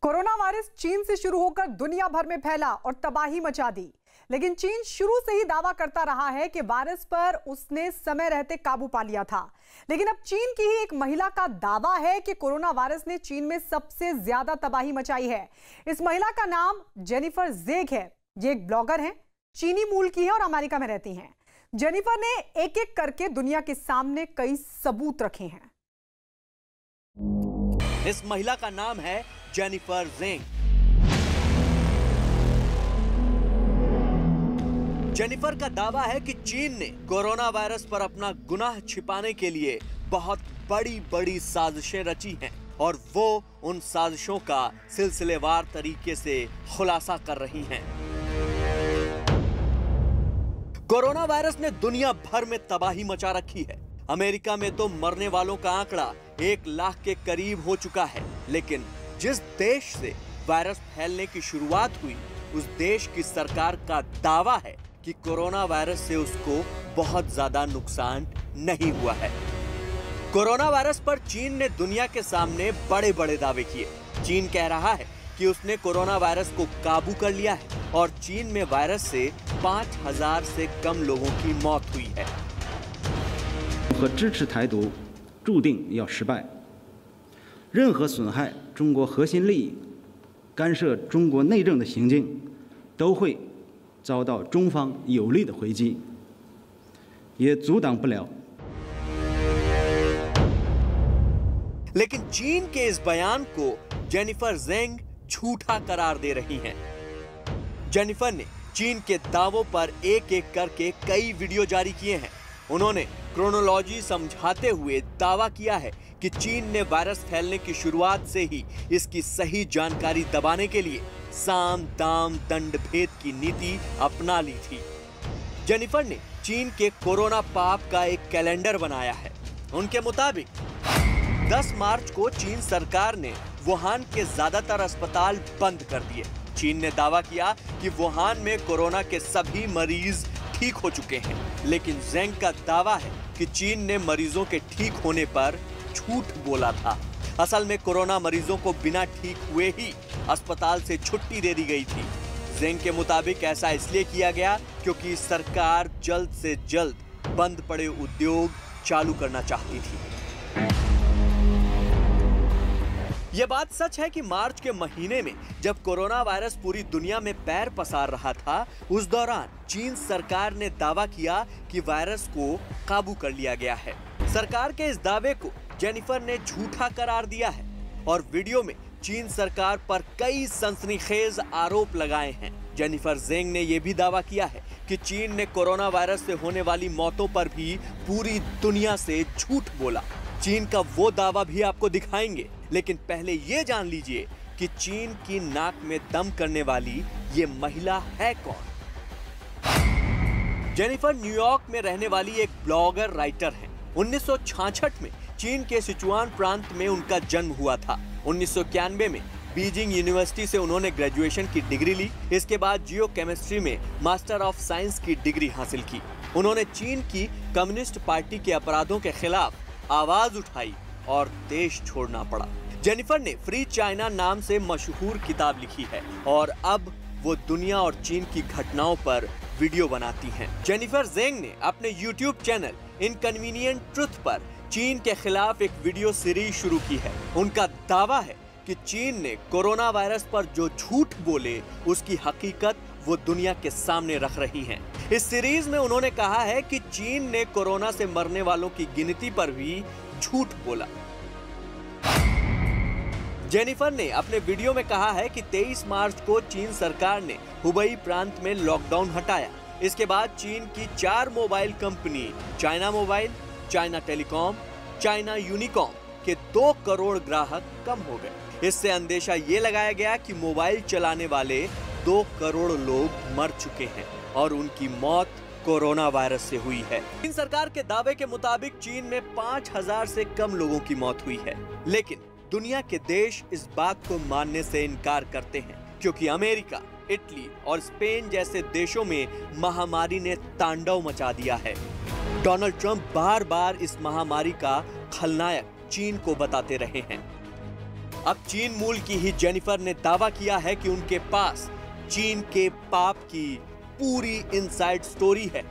Corona virus चीन से शुरू होकर दुनिया भर में फैला और तबाही मचा दी। लेकिन चीन शुरू से ही दावा करता रहा है कि वायरस पर उसने समय रहते काबू पा लिया था। लेकिन अब चीन की ही एक महिला का दावा है कि कोरोना वायरस ने चीन में सबसे ज्यादा तबाही मचाई है। इस महिला का नाम जेनिफर जेग है। ये एक ब्लॉगर हैं, चीनी मूल की है और अमेरिका में रहती हैं। जेनिफर ने एक एक करके दुनिया के सामने कई सबूत रखे हैं। इस महिला का नाम है जेनिफर जेंग। जेनिफर का दावा है कि चीन ने कोरोना वायरस पर अपना गुनाह छिपाने के लिए बहुत बड़ी साजिशें रची हैं और वो उन साजिशों का सिलसिलेवार तरीके से खुलासा कर रही हैं। कोरोना वायरस ने दुनिया भर में तबाही मचा रखी है। अमेरिका में तो मरने वालों का आंकड़ा 1 लाख के करीब हो चुका है। लेकिन जिस देश से वायरस फैलने की शुरुआत हुई, उस देश की सरकार का दावा है कि कोरोना वायरस से उसको बहुत ज्यादा नुकसान नहीं हुआ है। कोरोना वायरस पर चीन ने दुनिया के सामने बड़े दावे किए। चीन कह रहा है कि उसने कोरोना वायरस को काबू कर लिया है और चीन में वायरस से 5000 से कम लोगों की मौत हुई है। 和支持台独注定要失败，任何损害中国核心利益、干涉中国内政的行径，都会遭到中方有力的回击，也阻挡不了。 लेकिन चीन के इस बयान को जेनिफर जेंग झूठा करार दे रही हैं। जेनिफर ने चीन के दावों पर एक एक करके कई वीडियो जारी किए हैं। उन्होंने क्रोनोलॉजी समझाते हुए दावा किया है कि चीन ने वायरस फैलने की शुरुआत से ही इसकी सही जानकारी दबाने के लिए साम दाम दंड भेद की नीति अपना ली थी। जेनिफर ने चीन के कोरोना पाप का एक कैलेंडर बनाया है। उनके मुताबिक 10 मार्च को चीन सरकार ने वुहान के ज्यादातर अस्पताल बंद कर दिए। चीन ने दावा किया कि वुहान में कोरोना के सभी मरीज ठीक हो चुके हैं। लेकिन जेंग का दावा है कि चीन ने मरीजों के ठीक होने पर झूठ बोला था। असल में कोरोना मरीजों को बिना ठीक हुए ही अस्पताल से छुट्टी दे दी गई थी। जेंग के मुताबिक ऐसा इसलिए किया गया क्योंकि सरकार जल्द से जल्द बंद पड़े उद्योग चालू करना चाहती थी। यह बात सच है कि मार्च के महीने में जब कोरोना वायरस पूरी दुनिया में पैर पसार रहा था, उस दौरान चीन सरकार ने दावा किया कि वायरस को काबू कर लिया गया है। सरकार के इस दावे को जेनिफर ने झूठा करार दिया है और वीडियो में चीन सरकार पर कई सनसनीखेज आरोप लगाए हैं। जेनिफर जेंग ने यह भी दावा किया है कि चीन ने कोरोना वायरस से होने वाली मौतों पर भी पूरी दुनिया से झूठ बोला। चीन का वो दावा भी आपको दिखाएंगे, लेकिन पहले ये जान लीजिए कि चीन की नाक में दम करने वाली ये महिला है कौन। जेनिफर न्यूयॉर्क में रहने वाली एक ब्लॉगर राइटर है। 1966 में चीन के सिचुआन प्रांत में उनका जन्म हुआ था। 1991 में बीजिंग यूनिवर्सिटी से उन्होंने ग्रेजुएशन की डिग्री ली। इसके बाद जियो केमिस्ट्री में मास्टर ऑफ साइंस की डिग्री हासिल की। उन्होंने चीन की कम्युनिस्ट पार्टी के अपराधों के खिलाफ आवाज उठाई और देश छोड़ना पड़ा। जेनिफर ने फ्री चाइना नाम से मशहूर किताब लिखी है और अब वो दुनिया और चीन की घटनाओं पर वीडियो बनाती हैं। जेनिफर जेंग ने अपने YouTube चैनल इनकन्वीनियंट ट्रुथ पर चीन के खिलाफ एक वीडियो सीरीज शुरू की है। उनका दावा है कि चीन ने कोरोना वायरस पर जो झूठ बोले उसकी हकीकत वो दुनिया के सामने रख रही हैं। इस सीरीज में उन्होंने कहा है कि चीन ने कोरोना से मरने वालों की गिनती पर भी झूठ बोला। जेनिफर ने अपने वीडियो में कहा है कि 23 मार्च को चीन सरकार ने हुबई प्रांत में लॉकडाउन हटाया। इसके बाद चीन की 4 mobile company China mobile, China telecom, China Unicom के 2 करोड़ ग्राहक कम हो गए। इससे अंदेशा ये लगाया गया कि मोबाइल चलाने वाले 2 करोड़ लोग मर चुके हैं और उनकी मौत कोरोना वायरस से हुई है। चीन सरकार के दावे के मुताबिक चीन में 5000 से कम लोगों की मौत हुई है। लेकिन दुनिया के देश इस बात को मानने से इनकार करते हैं क्योंकि अमेरिका, इटली और स्पेन जैसे देशों में महामारी ने तांडव मचा दिया है। डोनाल्ड ट्रंप बार बार इस महामारी का खलनायक चीन को बताते रहे हैं। अब चीन मूल की ही जेनिफर ने दावा किया है कि उनके पास चीन के पाप की पूरी इनसाइड स्टोरी है।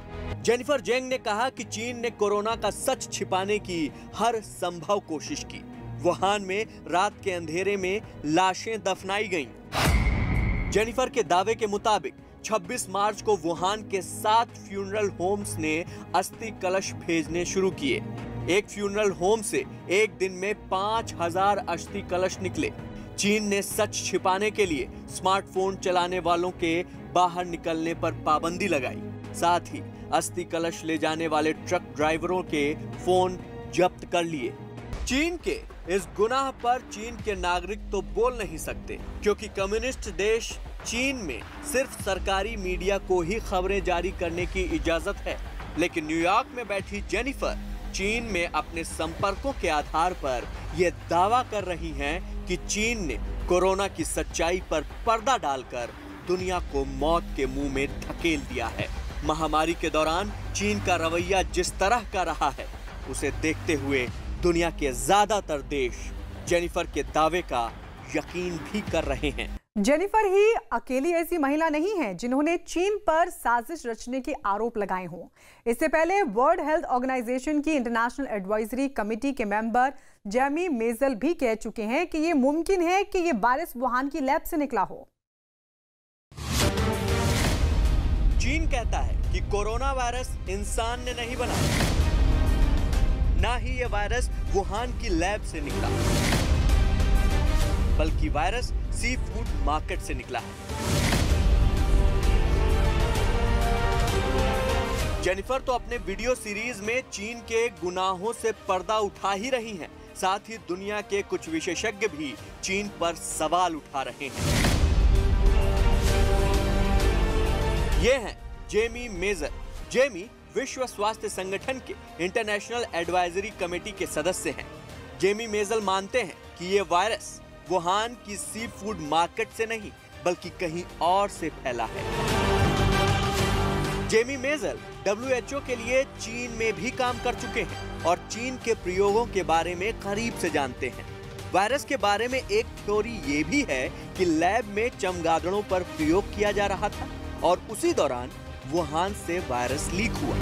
जेनिफर जेंग ने कहा कि चीन ने कोरोना का सच छिपाने की हर संभव कोशिश की। वुहान में रात के अंधेरे में लाशें दफनाई गईं। जेनिफर के दावे के मुताबिक 26 मार्च को वुहान के 7 फ्यूनरल होम्स ने अस्थि कलश भेजने शुरू किए। एक फ्यूनरल होम से एक दिन में 5000 अस्थि कलश निकले। चीन ने सच छिपाने के लिए स्मार्टफोन चलाने वालों के बाहर निकलने पर पाबंदी लगाई। साथ ही अस्थि कलश ले जाने वाले ट्रक ड्राइवरों के फोन जब्त कर लिए। चीन के इस गुनाह पर चीन के नागरिक तो बोल नहीं सकते, क्योंकि कम्युनिस्ट देश चीन में सिर्फ सरकारी मीडिया को ही खबरें जारी करने की इजाजत है। लेकिन न्यूयॉर्क में बैठी जेनिफर चीन में अपने संपर्कों के आधार पर यह दावा कर रही हैं कि चीन ने कोरोना की सच्चाई पर पर्दा डालकर दुनिया को मौत के मुंह में धकेल दिया है। महामारी के दौरान चीन का रवैया जिस तरह का रहा है, उसे देखते हुए दुनिया के ज्यादातर देश जेनिफर के दावे का यकीन भी कर रहे हैं। जेनिफर ही अकेली ऐसी महिला नहीं है जिन्होंने चीन पर साजिश रचने के आरोप लगाए हों। इससे पहले वर्ल्ड हेल्थ ऑर्गेनाइजेशन की इंटरनेशनल एडवाइजरी कमेटी के मेंबर जेमी मेजल भी कह चुके हैं कि यह मुमकिन है कि यह वायरस वुहान की लैब से निकला हो। चीन कहता है कि कोरोना वायरस इंसान ने नहीं बनाया, ना ही यह वायरस वुहान की लैब से निकला, बल्कि वायरस सी फूड मार्केट से निकला है। जेनिफर तो अपने वीडियो सीरीज में चीन के गुनाहों से पर्दा उठा ही रही हैं। साथ ही दुनिया के कुछ विशेषज्ञ भी चीन पर सवाल उठा रहे हैं। ये हैं जेमी मेजर। जेमी विश्व स्वास्थ्य संगठन के इंटरनेशनल एडवाइजरी कमेटी के सदस्य हैं। जेमी मेजल मानते हैं कि ये वायरस वुहान की सी फूड मार्केट से नहीं, बल्कि कहीं और से फैला है। जेमी मेजल WHO के लिए चीन में भी काम कर चुके हैं और चीन के प्रयोगों के बारे में करीब से जानते हैं। वायरस के बारे में एक थ्योरी ये भी है कि लैब में चमगादड़ों पर प्रयोग किया जा रहा था और उसी दौरान वुहान से वायरस लीक हुआ।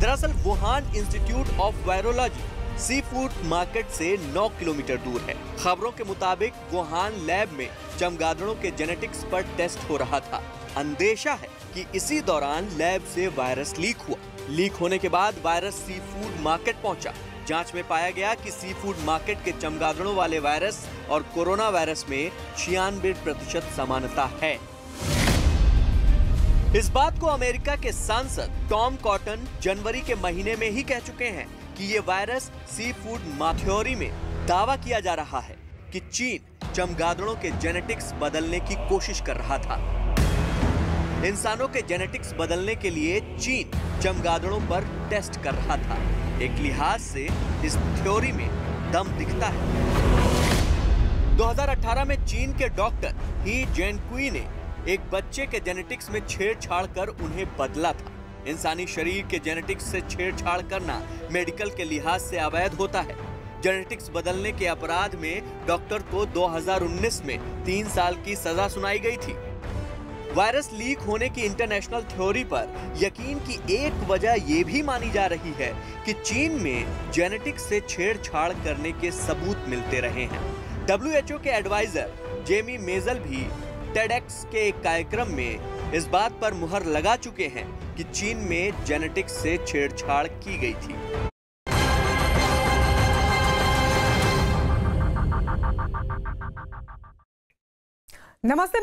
दरअसल वुहान इंस्टीट्यूट ऑफ वायरोलॉजी सी फूड मार्केट से 9 किलोमीटर दूर है। खबरों के मुताबिक वुहान लैब में चमगादड़ों के जेनेटिक्स पर टेस्ट हो रहा था। अंदेशा है कि इसी दौरान लैब से वायरस लीक हुआ। लीक होने के बाद वायरस सी फूड मार्केट पहुंचा। जांच में पाया गया कि सी फूड मार्केट के चमगादड़ों वाले वायरस और कोरोना वायरस में 96% समानता है। इस बात को अमेरिका के सांसद टॉम कॉटन जनवरी के महीने में ही कह चुके हैं कि ये वायरस सी फूड थ्योरी में दावा किया जा रहा है कि चीन चमगादड़ों के जेनेटिक्स बदलने की कोशिश कर रहा था। इंसानों के जेनेटिक्स बदलने के लिए चीन चमगादड़ों पर टेस्ट कर रहा था। एक लिहाज से इस थ्योरी में दम दिखता है। 2018 में चीन के डॉक्टर ही जेनकुई ने एक बच्चे के जेनेटिक्स में छेड़छाड़ कर उन्हें बदला था। इंसानी शरीर के जेनेटिक्स से छेड़छाड़ करना मेडिकल के लिहाज से अवैध होता है। जेनेटिक्स बदलने के अपराध में डॉक्टर को 2019 में 3 साल की सजा सुनाई गई थी। वायरस लीक होने की इंटरनेशनल थ्योरी पर यकीन की एक वजह यह भी मानी जा रही है कि चीन में जेनेटिक्स से छेड़छाड़ करने के सबूत मिलते रहे हैं। WHO के एडवाइजर जेमी मेजल भी टेडेक्स के एक कार्यक्रम में इस बात पर मुहर लगा चुके हैं कि चीन में जेनेटिक्स से छेड़छाड़ की गई थी। नमस्ते।